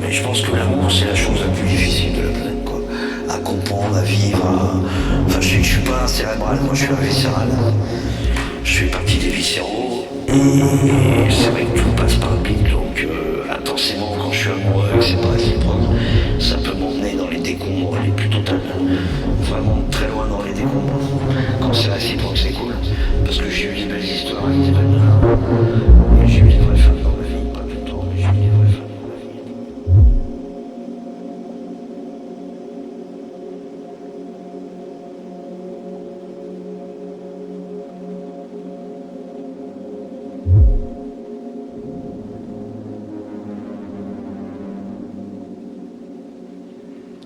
Mais je pense que l'amour, c'est la chose la plus difficile de la planète, quoi. À comprendre, à vivre, Enfin, je suis pas un cérébral, moi, je suis un viscéral. Je fais partie des viscéraux, et c'est vrai que tout passe par le bide, donc intensément, quand je suis amoureux et que c'est pas réciproque, ça peut m'emmener dans les décombres les plus totales. Vraiment très loin dans les décombres. Quand c'est réciproque, c'est cool, parce que j'ai eu des belles histoires avec des belles nanas. Et j'ai eu des vraies femmes dans ma vie, pas tout le temps, mais j'ai eu des vraies femmes dans ma vie.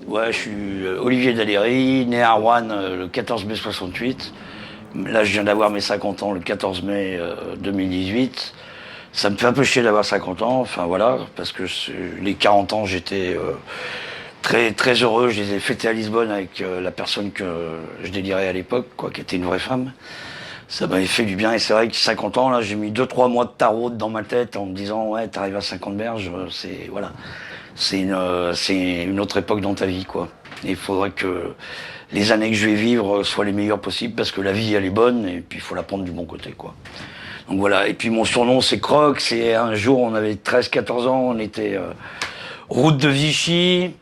Ouais, je suis Olivier Daléry, né à Rouen le 14 mai 68. Là, je viens d'avoir mes 50 ans le 14 mai 2018. Ça me fait un peu chier d'avoir 50 ans, enfin voilà, parce que les 40 ans, j'étais très très heureux. Je les ai fêtés à Lisbonne avec la personne que je délirais à l'époque, quoi, qui était une vraie femme. Ça m'avait fait du bien, et c'est vrai que 50 ans, là, j'ai mis 2-3 mois de tarot dans ma tête en me disant, ouais, t'arrives à 50 berges, voilà. C'est une autre époque dans ta vie, quoi. Et il faudrait que les années que je vais vivre soient les meilleures possibles, parce que la vie, elle est bonne, et puis il faut la prendre du bon côté, quoi. Donc voilà, et puis mon surnom, c'est Croc. Et un jour, on avait 13-14 ans, on était route de Vichy,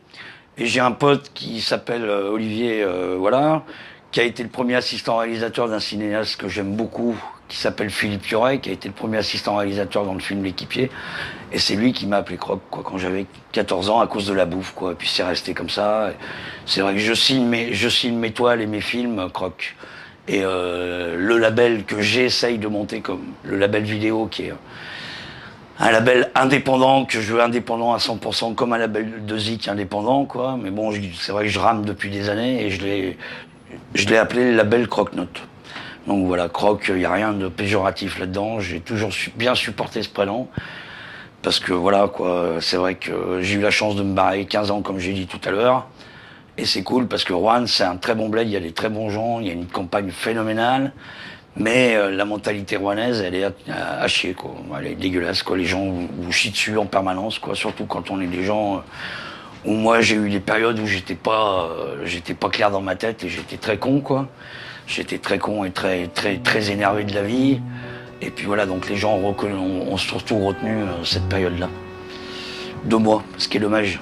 et j'ai un pote qui s'appelle Olivier, voilà, qui a été le premier assistant réalisateur d'un cinéaste que j'aime beaucoup, qui s'appelle Philippe Piorey, qui a été le premier assistant réalisateur dans le film L'équipier. Et c'est lui qui m'a appelé Croc, quoi, quand j'avais 14 ans, à cause de la bouffe, quoi. Et puis c'est resté comme ça. C'est vrai que je signe mes toiles et mes films, Croc. Et le label que j'essaye de monter comme le label vidéo, qui est un label indépendant, que je veux indépendant à 100%, comme un label de Zik indépendant, quoi. Mais bon, c'est vrai que je rame depuis des années, et je l'ai appelé le label Croc-Note. Donc voilà, Croc, il n'y a rien de péjoratif là-dedans. J'ai toujours bien supporté ce prénom. Parce que voilà, quoi, c'est vrai que j'ai eu la chance de me barrer 15 ans, comme j'ai dit tout à l'heure. Et c'est cool parce que Rouen, c'est un très bon bled, il y a des très bons gens, il y a une campagne phénoménale. Mais la mentalité rouennaise, elle est à chier, quoi. Elle est dégueulasse, quoi. Les gens vous chient dessus en permanence, quoi. Surtout quand on est des gens où moi, j'ai eu des périodes où j'étais pas clair dans ma tête, et j'étais très con, quoi. J'étais très con et très énervé de la vie. Et puis voilà, donc les gens ont surtout retenu cette période-là de moi, ce qui est dommage.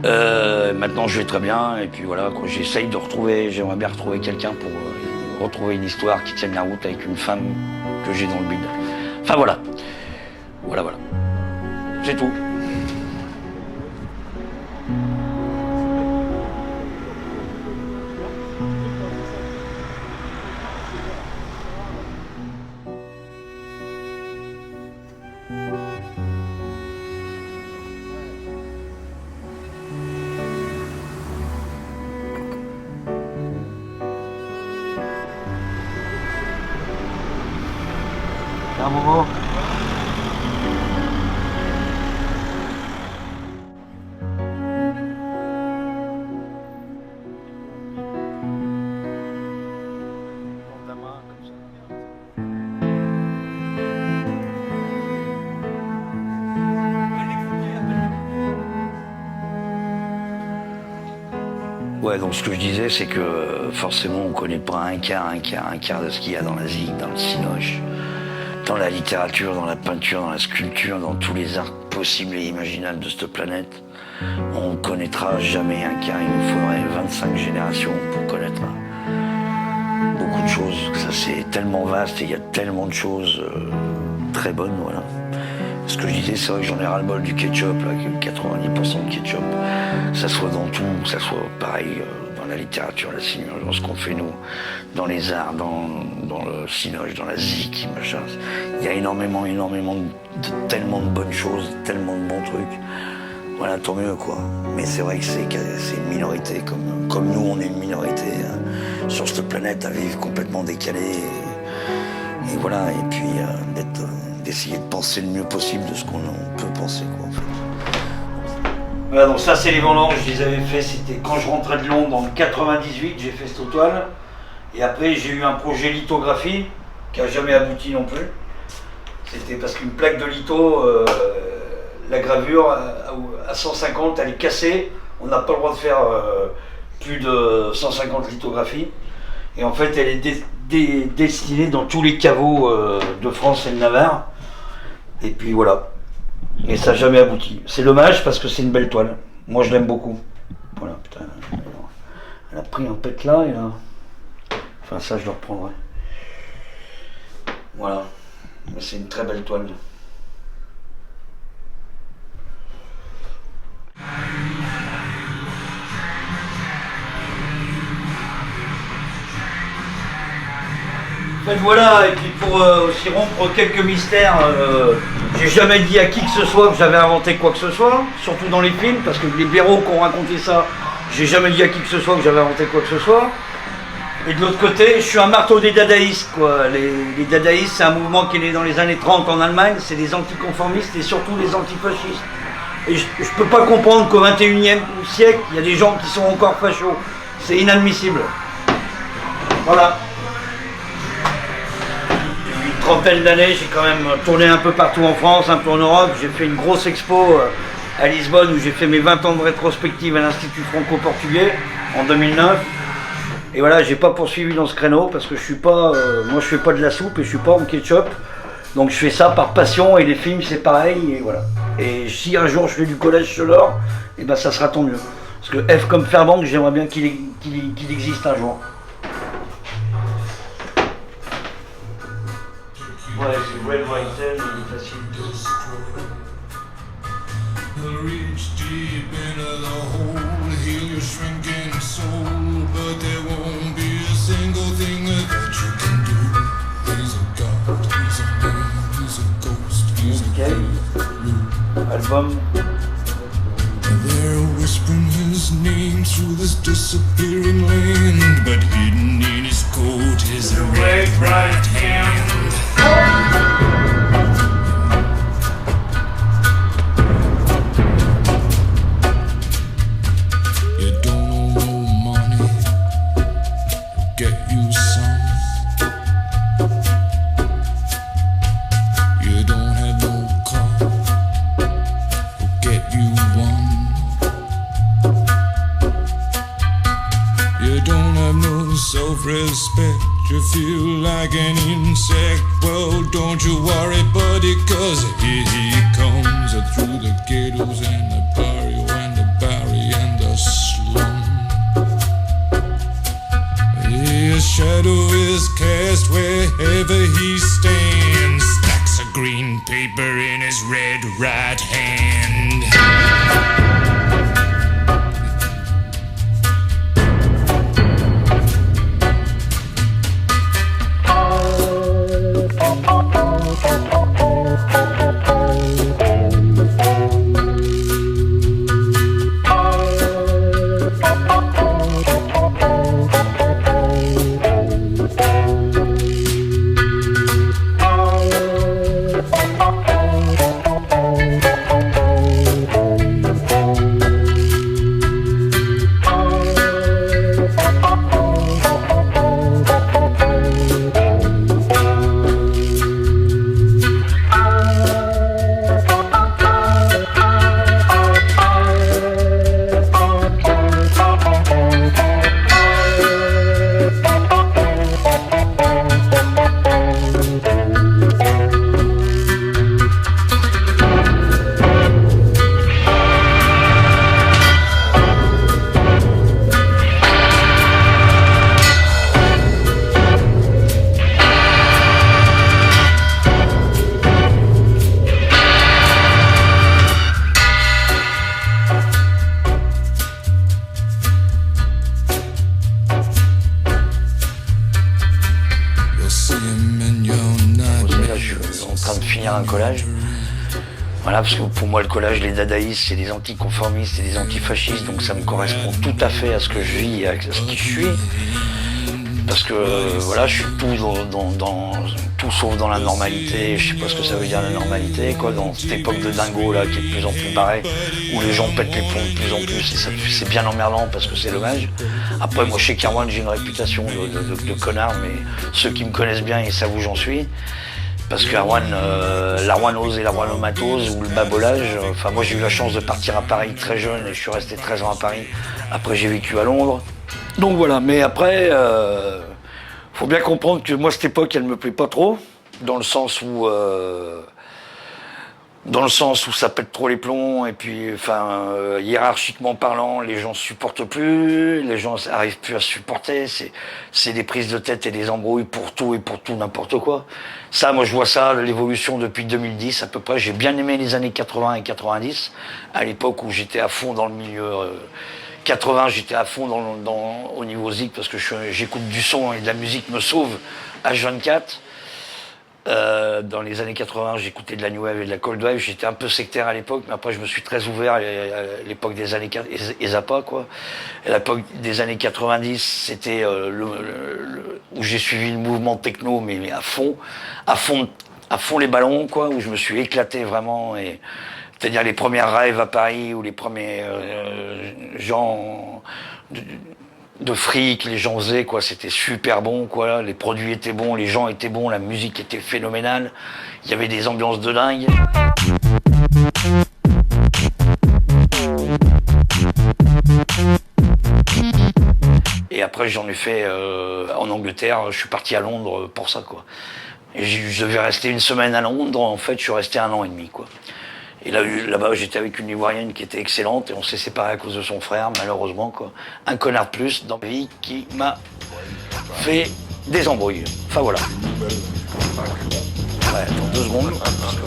Maintenant, je vais très bien, et puis voilà, quoi, j'aimerais bien retrouver quelqu'un pour retrouver une histoire qui tienne la route avec une femme que j'ai dans le bide. Enfin voilà, voilà, c'est tout. Un moment. Ouais, donc ce que je disais, c'est que forcément, on connaît pas un quart de ce qu'il y a dans la zik, dans le cinoche, dans la littérature, dans la peinture, dans la sculpture, dans tous les arts possibles et imaginables de cette planète. On connaîtra jamais un quart, il nous faudrait 25 générations pour connaître beaucoup de choses. Ça, c'est tellement vaste, et il y a tellement de choses très bonnes, voilà. Ce que je disais, c'est vrai que j'en ai ras-le-bol du ketchup, là, 90% de ketchup. Ça soit dans tout, ça soit pareil dans la littérature, la cinoche, dans ce qu'on fait nous, dans les arts, dans le cinoche, dans la zik, machin. Il y a énormément tellement de bonnes choses, tellement de bons trucs. Voilà, tant mieux, quoi. Mais c'est vrai que c'est une minorité, comme nous, on est une minorité sur cette planète à vivre complètement décalée. Et voilà, et puis d'essayer de penser le mieux possible de ce qu'on peut penser, quoi, en fait. Voilà, donc ça, c'est les vendanges, je les avais fait, c'était quand je rentrais de Londres en 98, j'ai fait cette toile. Et après, j'ai eu un projet lithographie qui n'a jamais abouti non plus. C'était parce qu'une plaque de litho, la gravure à 150, elle est cassée. On n'a pas le droit de faire plus de 150 lithographies. Et en fait, elle est destinée dans tous les caveaux de France et de Navarre. Et puis voilà. Et ça n'a jamais abouti. C'est dommage parce que c'est une belle toile. Moi, je l'aime beaucoup. Voilà, putain. Elle a pris un pet là et là. Enfin, ça, je le reprendrai. Voilà. Mais c'est une très belle toile. En fait, voilà, et puis pour aussi rompre quelques mystères, j'ai jamais dit à qui que ce soit que j'avais inventé quoi que ce soit, surtout dans les films, parce que les blaireaux qui ont raconté ça, j'ai jamais dit à qui que ce soit que j'avais inventé quoi que ce soit. Et de l'autre côté, je suis un marteau des dadaïstes, quoi. Les dadaïstes, c'est un mouvement qui est né dans les années 30 en Allemagne, c'est des anticonformistes et surtout des antifascistes. Et je peux pas comprendre qu'au XXIe siècle, il y a des gens qui sont encore fachos. C'est inadmissible. Voilà. Trentaine d'années, j'ai quand même tourné un peu partout en France, un peu en Europe. J'ai fait une grosse expo à Lisbonne où j'ai fait mes 20 ans de rétrospective à l'Institut franco-portugais en 2009. Et voilà, j'ai pas poursuivi dans ce créneau parce que je suis pas, moi je fais pas de la soupe et je suis pas en ketchup. Donc je fais ça par passion et les films c'est pareil et voilà. Et si un jour je fais du collage sur l'or, et ben ça sera tant mieux. Parce que F comme Fairbank, j'aimerais bien qu'il existe un jour. Ouais, c'est Red White, il est facile. Reach deep into the hole, heal your shrinking soul, but there won't be a single thing that you can do. He's a god, he's a man, he's a ghost, he's a album. They're whispering his name through this disappearing land, but hidden in his coat is a red right hand. You don't owe no money, get you some. You don't have no car, get you one. You don't have no self-respect, you feel like an insect. Well, don't you worry, buddy, cause here he comes through the ghettos and the barrio and the barry and the slum. His shadow is cast wherever he stands, stacks of green paper in his red right hand. Un collage. Voilà, parce que pour moi le collage, les dadaïstes, c'est des anticonformistes, c'est des antifascistes, donc ça me correspond tout à fait à ce que je vis, à ce qui je suis. Parce que voilà, je suis tout sauf dans la normalité, je sais pas ce que ça veut dire la normalité, quoi, dans cette époque de dingo là qui est de plus en plus barrée, où les gens pètent les plombs de plus en plus, et c'est bien emmerdant parce que c'est dommage. Après moi chez Kerwan j'ai une réputation de connard, mais ceux qui me connaissent bien ils savent où j'en suis. Parce que l'arwanose et l'arwanomatose ou le babolage, enfin moi j'ai eu la chance de partir à Paris très jeune et je suis resté 13 ans à Paris. Après j'ai vécu à Londres. Donc voilà, mais après, faut bien comprendre que moi cette époque elle me plaît pas trop, dans le sens où ça pète trop les plombs et puis hiérarchiquement parlant les gens se supportent plus, les gens arrivent plus à se supporter, c'est des prises de tête et des embrouilles pour tout n'importe quoi. Ça moi je vois ça l'évolution depuis 2010 à peu près. J'ai bien aimé les années 80 et 90 à l'époque où j'étais à fond dans le milieu 80, j'étais à fond au niveau zik parce que j'écoute du son et de la musique me sauve H24. Dans les années 80, j'écoutais de la new wave et de la cold wave. J'étais un peu sectaire à l'époque, mais après je me suis très ouvert à l'époque des années et Zappa quoi. À l'époque des années 90, c'était où j'ai suivi le mouvement techno, mais à fond les ballons quoi, où je me suis éclaté vraiment. Et c'est-à-dire les premières raves à Paris où les premiers gens de fric, les gens faisaient quoi, c'était super bon quoi, les produits étaient bons, les gens étaient bons, la musique était phénoménale, il y avait des ambiances de dingue. Et après j'en ai fait en Angleterre, je suis parti à Londres pour ça quoi. Et je devais rester une semaine à Londres, en fait je suis resté 1 an et demi quoi. Et là-bas, j'étais avec une Ivoirienne qui était excellente et on s'est séparés à cause de son frère, malheureusement, quoi. Un connard de plus dans ma vie qui m'a fait des embrouilles. Enfin, voilà. Ouais, attends 2 secondes. Parce que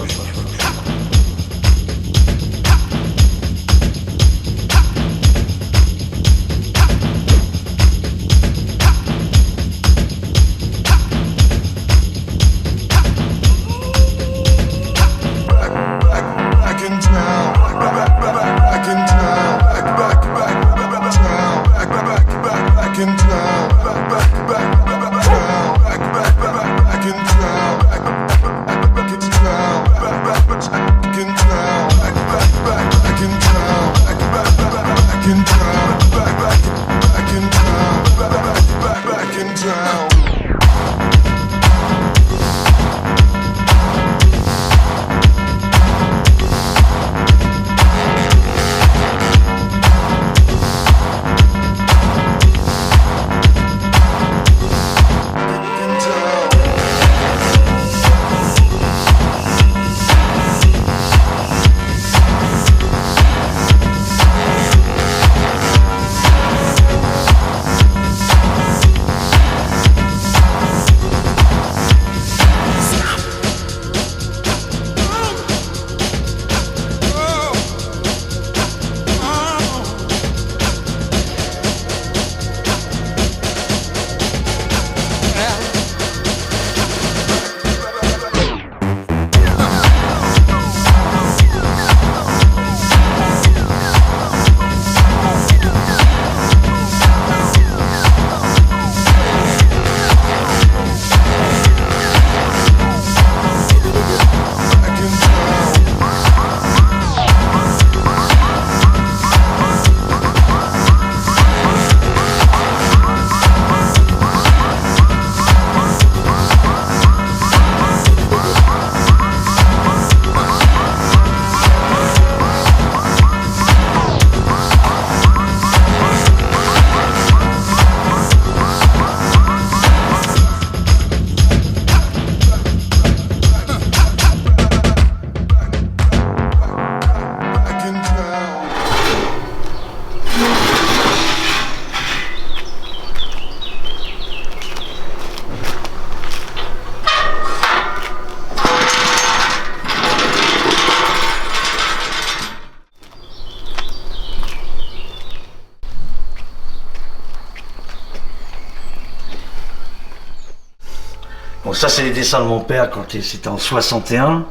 Donc ça c'est les dessins de mon père quand c'était en 61.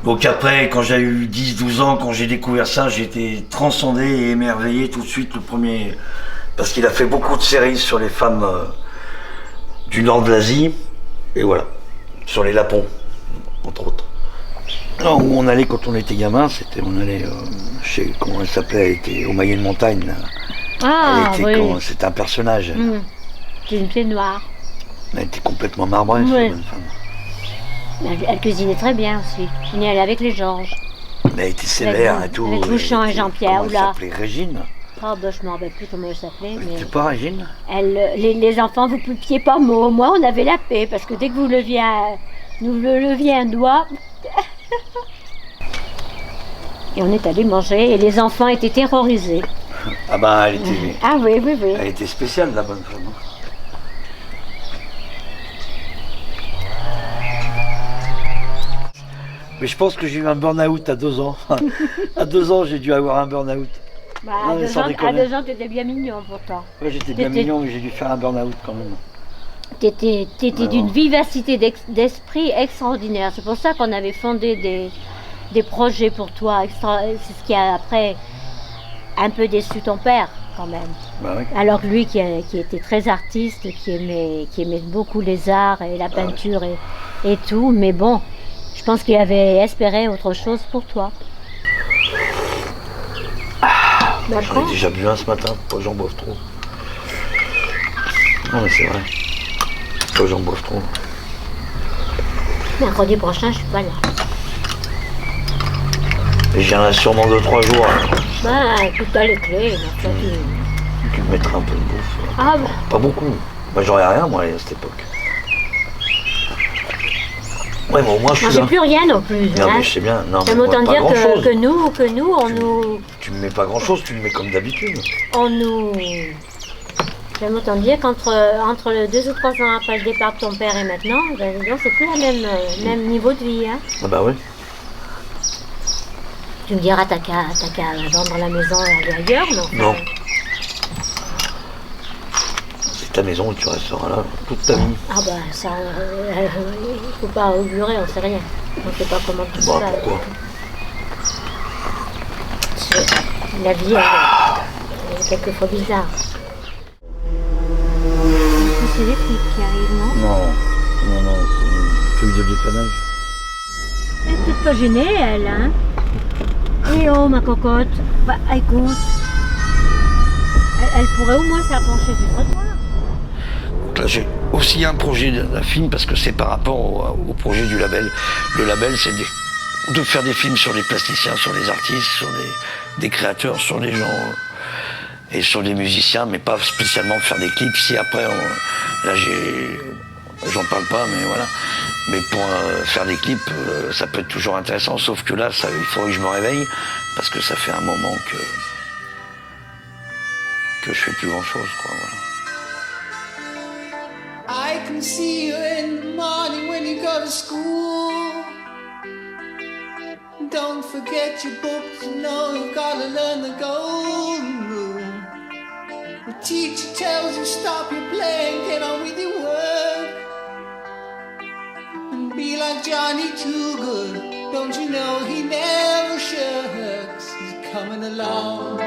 Donc après quand j'ai eu 10-12 ans, quand j'ai découvert ça, j'ai été transcendé et émerveillé tout de suite le premier. Parce qu'il a fait beaucoup de séries sur les femmes du nord de l'Asie. Et voilà, sur les lapons, entre autres. Alors où on allait quand on était gamin, on allait chez, comment elle s'appelait, elle était au Maillet de Montagne. Là. Ah oui. C'était un personnage. J'ai une pied noire. Elle était complètement marbrée, cette bonne femme. Elle cuisinait très bien aussi. On y allait avec les Georges. Mais elle était sévère et tout. Avec Bouchon et Jean-Pierre. Comment elle s'appelait, Régine? Oh, ben, je ne me rappelle plus comment elle s'appelait. Mais... C'est pas Régine? Les enfants, vous ne pouviez pas mot. Moi, on avait la paix, parce que dès que vous leviez un doigt... Et on est allé manger, et les enfants étaient terrorisés. Ah ben, elle était... Ah oui, oui, oui. Elle était spéciale, la bonne femme. Mais je pense que j'ai eu un burn-out à 2 ans. À 2 ans, j'ai dû avoir un burn-out. Bah, à 2 ans, tu étais bien mignon pourtant. Ouais, j'étais bien mignon, mais j'ai dû faire un burn-out quand même. Tu étais d'une vivacité d'esprit extraordinaire. C'est pour ça qu'on avait fondé des projets pour toi. C'est ce qui a après un peu déçu ton père quand même. Bah oui. Alors que lui qui était très artiste, qui aimait beaucoup les arts et la peinture et tout. Mais bon, je pense qu'il avait espéré autre chose pour toi. J'en ai déjà bu un ce matin, faut pas que j'en boive trop. Non mais c'est vrai. Faut pas que j'en boive trop. Mercredi prochain, je suis pas là. Et j'y en ai sûrement 2-3 jours. Bah, écoute, t'as les clés. Tu me mettras un peu de bouffe. Ah bah. Pas beaucoup. Moi j'aurais rien moi à cette époque. Ouais, mais au moins je suis Moi, j'ai là. plus rien non plus. Non, hein. mais je sais bien. Non, Ça mais veut autant pas dire grand-chose. que nous, on nous. Tu me mets pas grand chose, tu me mets comme d'habitude. On nous. J'aime autant dire qu'entre 2 ou 3 ans après le départ de ton père et maintenant, ben, disons, c'est plus le même niveau de vie. Hein. Ah bah oui. Tu me diras, t'as qu'à vendre la maison et aller ailleurs, non? Non. C'est ta maison et tu resteras là toute ta vie. Ah bah ça, il faut pas augurer, on sait rien. On ne sait pas comment tout Bah ça. pourquoi? La vie, elle est quelquefois bizarre. C'est les flics qui arrivent, non? Non, c'est une feuille de dépannage. Elle est peut-être pas gênée, elle, hein? Eh oh, ma cocotte. Bah, écoute. Elle pourrait au moins s'approcher du trottoir. Donc là, j'ai aussi un projet d'un film parce que c'est par rapport au projet du label. Le label, c'est de faire des films sur les plasticiens, sur les artistes, sur des créateurs, sur les gens et sur les musiciens, mais pas spécialement faire des clips. Si après, là, j'en parle pas, mais voilà. Mais pour faire des clips, ça peut être toujours intéressant, sauf que là, il faudrait que je me réveille parce que ça fait un moment que je fais plus grand chose, quoi, voilà. I can see you in the morning when you go to school. Don't forget your books, you know you've got to learn the golden rule. The teacher tells you stop your playing, get on with your work. And be like Johnny Too Good, don't you know he never shirks. He's coming along.